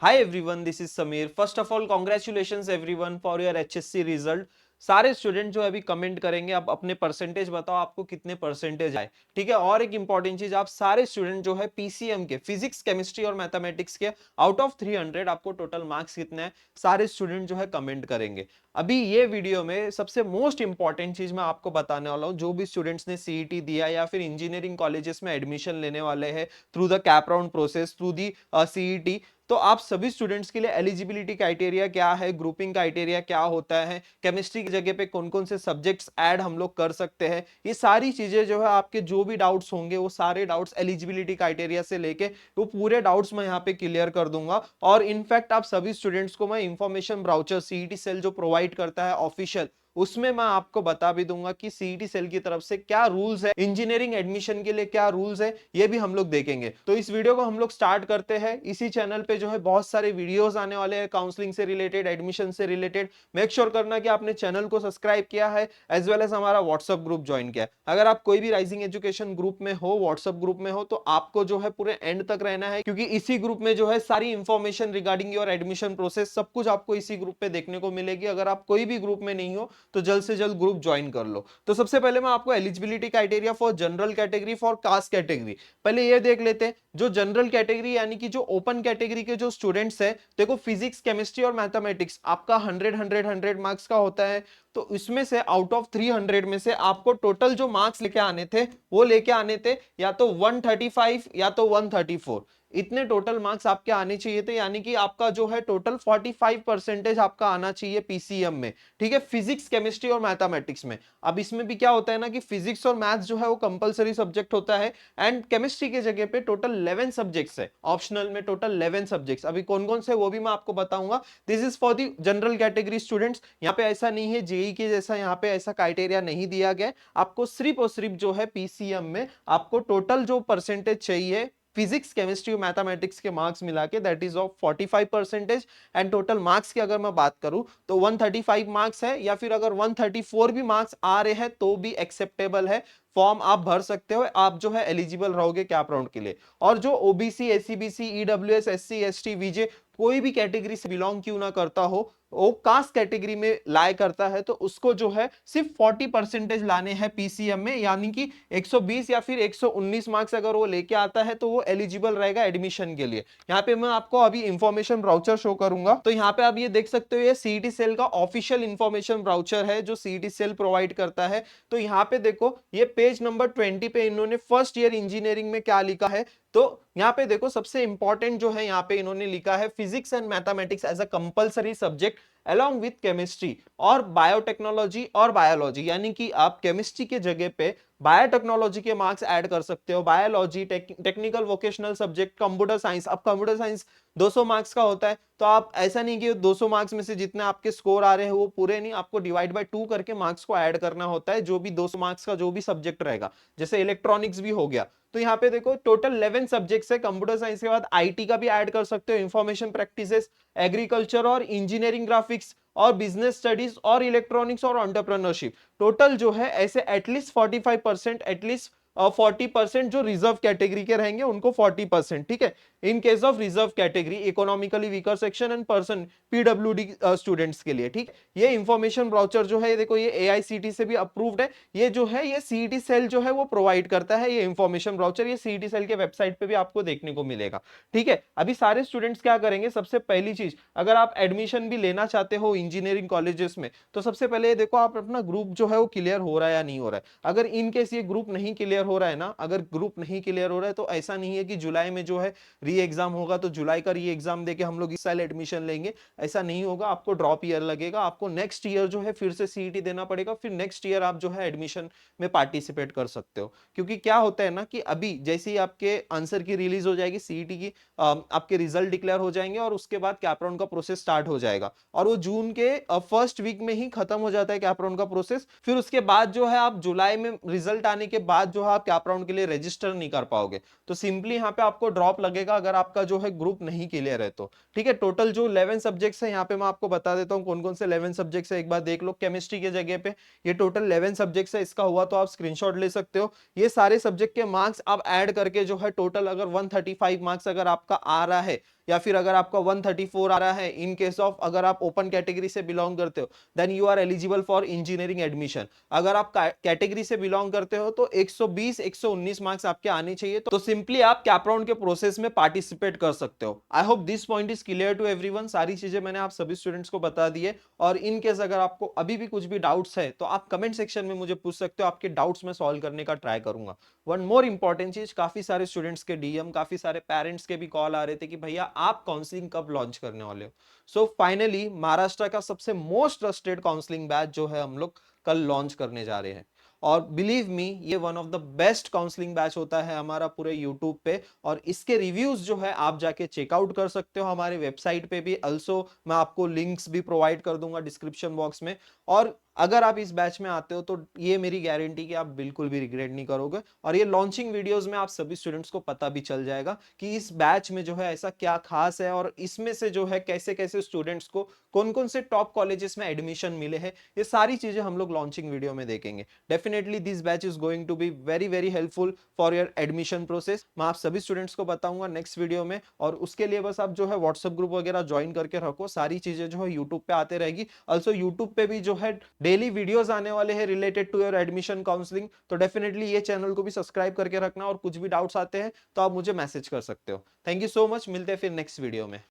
Hi everyone, this is Samir. First of all, congratulations everyone for your HSC result. सारे student जो अभी comment करेंगे, आप अपने परसेंटेज बताओ आपको कितने परसेंटेज आए। ठीक है, और एक इंपॉर्टेंट चीज, आप सारे स्टूडेंट जो है पीसीएम के फिजिक्स केमिस्ट्री और मैथमेटिक्स के आउट ऑफ 300 आपको टोटल मार्क्स कितने हैं, सारे स्टूडेंट जो है कमेंट करेंगे। अभी ये वीडियो में सबसे मोस्ट इंपॉर्टेंट चीज मैं आपको बताने वाला हूं। जो भी स्टूडेंट्स ने सीईटी दिया या फिर इंजीनियरिंग कॉलेजेस में एडमिशन लेने वाले हैं through the cap round process, through the CET, तो आप सभी स्टूडेंट्स के लिए एलिजिबिलिटी क्राइटेरिया क्या है, ग्रुपिंग क्राइटेरिया क्या होता है, केमिस्ट्री की जगह पे कौन कौन से सब्जेक्ट्स ऐड हम लोग कर सकते हैं, ये सारी चीजें जो है आपके जो भी डाउट्स होंगे वो सारे डाउट्स एलिजिबिलिटी क्राइटेरिया से लेके वो पूरे डाउट्स मैं यहाँ पे क्लियर कर दूंगा। और इनफैक्ट आप सभी स्टूडेंट्स को मैं इंफॉर्मेशन ब्राउचर सीईटी सेल जो प्रोवाइड करता है ऑफिशियल, उसमें मैं आपको बता भी दूंगा कि सीईटी सेल की तरफ से क्या रूल्स है, इंजीनियरिंग एडमिशन के लिए क्या रूल्स है, ये भी हम लोग देखेंगे। तो इस वीडियो को हम लोग स्टार्ट करते हैं। इसी चैनल पे जो है बहुत सारे वीडियोस आने वाले हैं काउंसलिंग से रिलेटेड, एडमिशन से रिलेटेड। मेक श्योर करना कि आपने चैनल को सब्सक्राइब किया है एज वेल एज हमारा व्हाट्सएप ग्रुप ज्वाइन किया है। अगर आप कोई भी राइजिंग एजुकेशन ग्रुप में हो, व्हाट्सएप ग्रुप में हो, तो आपको जो है पूरे एंड तक रहना है, क्योंकि इसी ग्रुप में जो है सारी information regarding your admission process सब कुछ आपको इसी ग्रुप पे देखने को मिलेगी। अगर आप कोई भी ग्रुप में नहीं हो तो जल्द से जल्द ग्रुप ज्वाइन कर लो। तो सबसे पहले मैं आपको eligibility criteria for general category, for caste category, पहले ये देख लेते हैं। जो जनरल कैटेगरी यानी कि जो ओपन कैटेगरी के जो स्टूडेंट्स है, देखो फिजिक्स केमिस्ट्री और मैथमेटिक्स आपका 100 मार्क्स का होता है। तो इसमें से आउट ऑफ 300 में से आपको टोटल जो मार्क्स लेके आने थे वो लेके आने थे या तो 135 या तो 134, इतने टोटल मार्क्स आपके आने चाहिए थे। यानी कि आपका जो है टोटल 45% आपका आना चाहिए पीसीएम में। ठीक है, फिजिक्स केमिस्ट्री और मैथमेटिक्स में। अब इसमें भी क्या होता है ना कि फिजिक्स और मैथ्स जो है वो कंपलसरी सब्जेक्ट होता है, एंड केमिस्ट्री के जगह पे टोटल 11 सब्जेक्ट्स है, ऑप्शनल में टोटल 11 सब्जेक्ट्स। अभी कौन कौन से वो भी मैं आपको बताऊंगा। This is for the general category students. यहाँ पे ऐसा नहीं है जेई के जैसा, यहाँ पे ऐसा क्राइटेरिया नहीं दिया गया। आपको सिर्फ और सिर्फ जो है पीसीएम में आपको टोटल जो परसेंटेज चाहिए फिजिक्स केमिस्ट्री और मैथमेटिक्स के मार्क्स मिला के, that is of 45%। And total marks की अगर मैं बात करूं तो 135 मार्क्स है, या फिर अगर 134 भी मार्क्स आ रहे हैं तो भी एक्सेप्टेबल है। फॉर्म आप भर सकते हो, आप जो है एलिजिबल रहोगे कैप राउंड के लिए। और जो OBC, SCBC, EWS, SC, ST, VJ कोई भी कैटेगरी से बिलोंग क्यों ना करता हो, वो कास्ट कैटेगरी में लाए करता है, तो उसको जो है सिर्फ 40% लाने हैं पीसीएम में। यानी कि 120 या फिर 119 मार्क्स अगर वो लेके आता है तो वो एलिजिबल रहेगा एडमिशन के लिए। यहाँ पे मैं आपको अभी इंफॉर्मेशन ब्राउचर शो करूंगा। तो यहाँ पे आप ये देख सकते हो, ये सीईटी सेल का ऑफिशियल इंफॉर्मेशन ब्राउचर है जो सीईटी सेल प्रोवाइड करता है। तो यहाँ पे देखो, ये पेज नंबर 20 पे इन्होंने फर्स्ट ईयर इंजीनियरिंग में क्या लिखा है। तो यहाँ पे देखो, सबसे इंपॉर्टेंट जो है यहाँ पे इन्होंने लिखा है physics and mathematics as a compulsory subject along with chemistry और बायोटेक्नोलॉजी और बायोलॉजी। यानी कि आप केमिस्ट्री के जगह पे बायोटेक्नोलॉजी के मार्क्स ऐड कर सकते हो, biology, technical vocational subject, computer science. अब कंप्यूटर साइंस 200 मार्क्स का होता है, तो आप ऐसा नहीं कि 200 मार्क्स में से जितने आपके स्कोर आ रहे हैं वो पूरे नहीं, आपको डिवाइड बाय 2 करके मार्क्स को ऐड करना होता है, जो भी 200 मार्क्स का जो भी सब्जेक्ट रहेगा। जैसे इलेक्ट्रॉनिक्स भी हो गया। तो यहाँ पे देखो टोटल 11 सब्जेक्ट्स है। कंप्यूटर साइंस के बाद आईटी का भी ऐड कर सकते हो, इंफॉर्मेशन प्रैक्टिसेस, एग्रीकल्चर और इंजीनियरिंग, ग्राफिक्स और बिजनेस स्टडीज और इलेक्ट्रॉनिक्स और एंटरप्रेन्योरशिप। टोटल जो है ऐसे एटलीस्ट 45%, एटलीस्ट 40% जो रिजर्व कैटेगरी के रहेंगे उनको 40%। ठीक है, in case of reserve category, economically weaker section and person, PWD students के लिए। ठीक, ये इंफॉर्मेशन ब्राउचर जो है देखो, ये एआईसीटी से भी अप्रूव्ड है। ये जो है ये सीईटी सेल जो है वो प्रोवाइड करता है ये इंफॉर्मेशन ब्राउचर। ये सीईटी सेल के वेबसाइट पे भी आपको देखने को मिलेगा। ठीक है, अभी सारे स्टूडेंट्स क्या करेंगे, सबसे पहली चीज, अगर आप एडमिशन भी लेना चाहते हो इंजीनियरिंग कॉलेजेस में, तो सबसे पहले ये देखो आप अपना ग्रुप जो है वो क्लियर हो रहा है या नहीं हो रहा है। अगर इन केस ये ग्रुप नहीं क्लियर हो रहा है ना, अगर ग्रुप नहीं क्लियर हो रहा है तो ऐसा नहीं है कि जुलाई में जो है री एग्जाम होगा तो जुलाई का री एग्जाम देके हम लोग इस साल एडमिशन लेंगे, ऐसा नहीं होगा। आपको ड्रॉप ईयर लगेगा, आपको नेक्स्ट ईयर जो है फिर से सीईटी देना पड़ेगा, फिर नेक्स्ट ईयर आप जो है एडमिशन में पार्टिसिपेट कर सकते हो। क्योंकि क्या होता है ना कि अभी जैसे ही आपके आंसर की रिलीज हो जाएगी सीईटी की, आपके रिजल्ट डिक्लेयर हो जाएंगे और उसके बाद कैप राउंड का प्रोसेस स्टार्ट हो जाएगा, और वो जून के फर्स्ट वीक में ही खत्म हो जाता है कैप राउंड का प्रोसेस। फिर उसके बाद जो है आप जुलाई में रिजल्ट आने के बाद जो है आप कैप राउंड के लिए रजिस्टर नहीं कर पाओगे, तो सिंपली यहाँ पे आपको ड्रॉप लगेगा अगर आपका जो है ग्रुप नहीं क्लियर है तो। ठीक है, टोटल जो 11 सब्जेक्ट्स है यहाँ पे मैं आपको बता देता हूँ कौन कौन से 11 सब्जेक्ट्स है, एक बार देख लो। केमिस्ट्री के जगह पे ये टोटल 11 सब्जेक्ट्स है, इसका हुआ तो आप स्क्रीनशॉट ले सकते हो। ये सारे सब्जेक्ट के मार्क्स आप ऐड करके जो है टोटल अगर 135 मार्क्स अगर आपका आ रहा है, या फिर अगर आपका 134 आ रहा है इन केस ऑफ अगर आप ओपन कैटेगरी से बिलोंग करते हो then you are eligible for engineering admission. अगर आप कैटेगरी से बिलोंग करते हो तो 120 119 मार्क्स आपके आने चाहिए, तो सिंपली आप कैप राउंड के प्रोसेस में पार्टिसिपेट कर सकते हो। I hope this point is clear to everyone. सारी चीजें मैंने आप सभी स्टूडेंट्स को बता दी है, और इन केस अगर आपको अभी भी कुछ भी डाउट्स है तो आप कमेंट सेक्शन में मुझे पूछ सकते हो, आपके डाउट्स मैं सॉल्व करने का ट्राई करूंगा। वन मोर इंपॉर्टेंट चीज, काफी सारे स्टूडेंट्स के डीएम, काफी सारे पेरेंट्स के भी कॉल आ रहे थे कि भैया आप काउंसलिंग कब लॉन्च करने वाले हो। सो फाइनली महाराष्ट्र का सबसे मोस्ट ट्रस्टेड काउंसलिंग बैच जो है हम लोग कल लॉन्च करने जा रहे हैं, और बिलीव मी ये one of the best counselling batch होता है हमारा पूरे यूट्यूब पे, और इसके रिव्यूज जो है आप जाके चेकआउट कर सकते हो हमारे वेबसाइट पे भी। अल्सो मैं आपको लिंक्स भी प्रोवाइड कर दूंगा डिस्क्रिप्शन बॉक्स में। और अगर आप इस बैच में आते हो तो ये मेरी गारंटी कि आप बिल्कुल भी रिग्रेट नहीं करोगे, और ये लॉन्चिंग वीडियोस में आप सभी स्टूडेंट्स को पता भी चल जाएगा कि इस बैच में जो है ऐसा क्या खास है, और इसमें से जो है कैसे कैसे स्टूडेंट्स को कौन कौन से टॉप कॉलेजेस में एडमिशन मिले हैं, ये सारी चीजें हम लोग लॉन्चिंग वीडियो में देखेंगे। Definitely this batch is going to be very very helpful for your admission process. मैं आप सभी स्टूडेंट्स को बताऊंगा नेक्स्ट वीडियो में, और उसके लिए बस आप जो है व्हाट्सएप ग्रुप वगैरह ज्वाइन करके रखो, सारी चीजें जो है यूट्यूब पे आते रहेगी। ऑल्सो यूट्यूब पे भी जो है डेली वीडियोस आने वाले हैं related to your admission counselling, तो डेफिनेटली ये चैनल को भी सब्सक्राइब करके रखना, और कुछ भी डाउट्स आते हैं तो आप मुझे मैसेज कर सकते हो। थैंक यू सो मच, मिलते हैं फिर नेक्स्ट वीडियो में।